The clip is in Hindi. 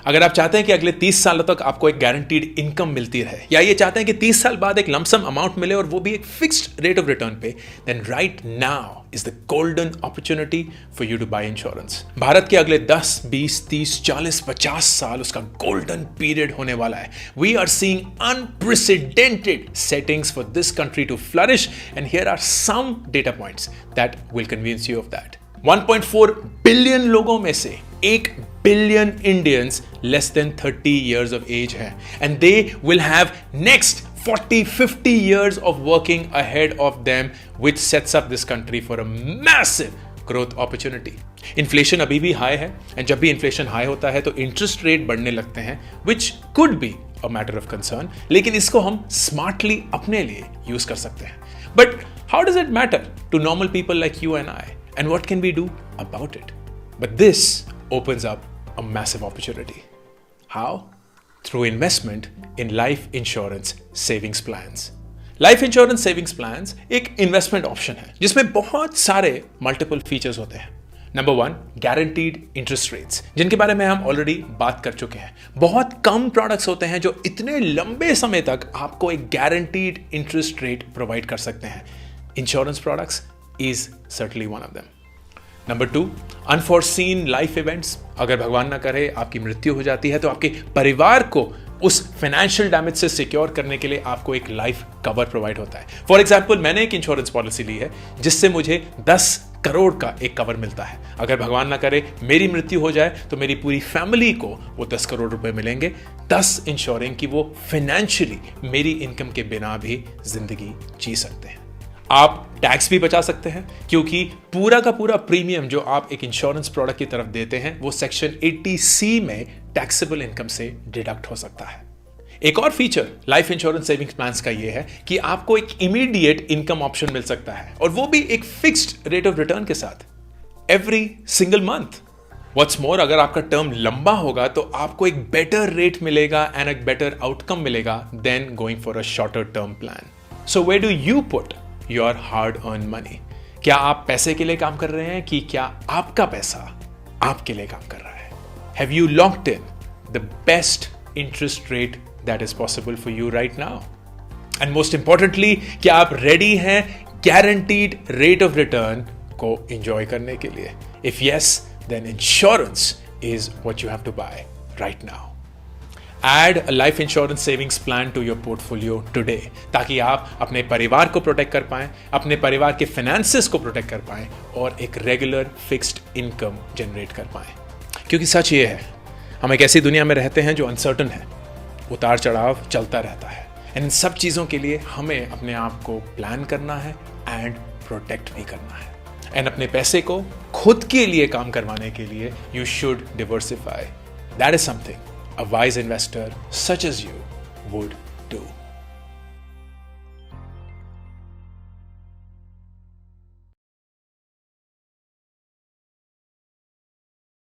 अगर आप चाहते हैं कि अगले 30 सालों तक आपको एक गारंटीड इनकम मिलती रहे, या ये चाहते हैं कि 30 साल बाद एक लमसम अमाउंट मिले और वो भी एक फिक्स्ड रेट ऑफ रिटर्न पे, then right now is the golden opportunity for you to buy insurance. Bharat के अगले 10, 20, 30, 40, 50 साल उसका गोल्डन पीरियड होने वाला है। We are seeing unprecedented settings for this country to flourish, and here are some data points that will convince you of that. 1.4 billion लोगों में से 1 billion Indians less than 30 years of age हैं, and they will have next 40-50 years of working ahead of them, which sets up this country for a massive growth opportunity. Inflation अभी भी हाई है, एंड जब भी इन्फ्लेशन हाई होता है तो इंटरेस्ट रेट बढ़ने लगते हैं, which could be a matter of concern, लेकिन इसको हम स्मार्टली अपने लिए यूज कर सकते हैं। But how does it matter to normal people like you and I? And what can we do about it? But this opens up a massive opportunity. How? Through investment in life insurance savings plans. Life insurance savings plans एक investment option है जिसमें बहुत सारे multiple features होते हैं। नंबर 1, guaranteed interest rates, जिनके बारे में हम ऑलरेडी बात कर चुके हैं। बहुत कम प्रोडक्ट्स होते हैं जो इतने लंबे समय तक आपको एक guaranteed interest rate प्रोवाइड कर सकते हैं। Insurance products is certainly one of them. Number 2, unforeseen life events. अगर भगवान ना करे आपकी मृत्यु हो जाती है तो आपके परिवार को उस फाइनेंशियल डैमेज से सिक्योर करने के लिए आपको एक लाइफ कवर प्रोवाइड होता है। फॉर एग्जाम्पल, मैंने एक इंश्योरेंस पॉलिसी ली है जिससे मुझे 10 करोड़ का एक कवर मिलता है। अगर भगवान ना करे मेरी मृत्यु हो जाए तो मेरी पूरी फैमिली को वो 10 करोड़ रुपए मिलेंगे, thus इंश्योरिंग कि वो फाइनेंशियली मेरी इनकम के बिना भी जिंदगी जी सकते हैं। आप टैक्स भी बचा सकते हैं क्योंकि पूरा का पूरा प्रीमियम जो आप एक इंश्योरेंस प्रोडक्ट की तरफ देते हैं वो सेक्शन 80C में टैक्सेबल इनकम से डिडक्ट हो सकता है। एक और feature life insurance savings plans का ये है कि आपको एक इमीडिएट इनकम ऑप्शन मिल सकता है, और वो भी एक फिक्स्ड रेट ऑफ रिटर्न के साथ every single month. What's more, अगर आपका टर्म लंबा होगा तो आपको एक बेटर रेट मिलेगा एंड एक बेटर आउटकम मिलेगा then going for a shorter term plan. So where do you put your hard earn money? क्या आप पैसे के लिए काम कर रहे हैं कि क्या आपका पैसा आपके लिए काम कर रहा है? Have you locked in the best interest rate that is possible for you right now? And most importantly, क्या आप रेडी हैं गारंटीड रेट ऑफ रिटर्न को एंजॉय करने के लिए? If yes, then insurance is what you have to buy right now. Add a life insurance savings plan to your portfolio today, ताकि आप अपने परिवार को प्रोटेक्ट कर पाएं, अपने परिवार के फाइनेंसेस को प्रोटेक्ट कर पाएं और एक रेगुलर फिक्स्ड इनकम जनरेट कर पाएं। क्योंकि सच ये है, हम एक ऐसी दुनिया में रहते हैं जो अनसर्टन है, उतार चढ़ाव चलता रहता है, एंड इन सब चीज़ों के लिए हमें अपने आप को प्लान करना है एंड प्रोटेक्ट भी करना है। एंड अपने पैसे को खुद के लिए काम करवाने के लिए you should diversify. That is something a wise investor such as you would do.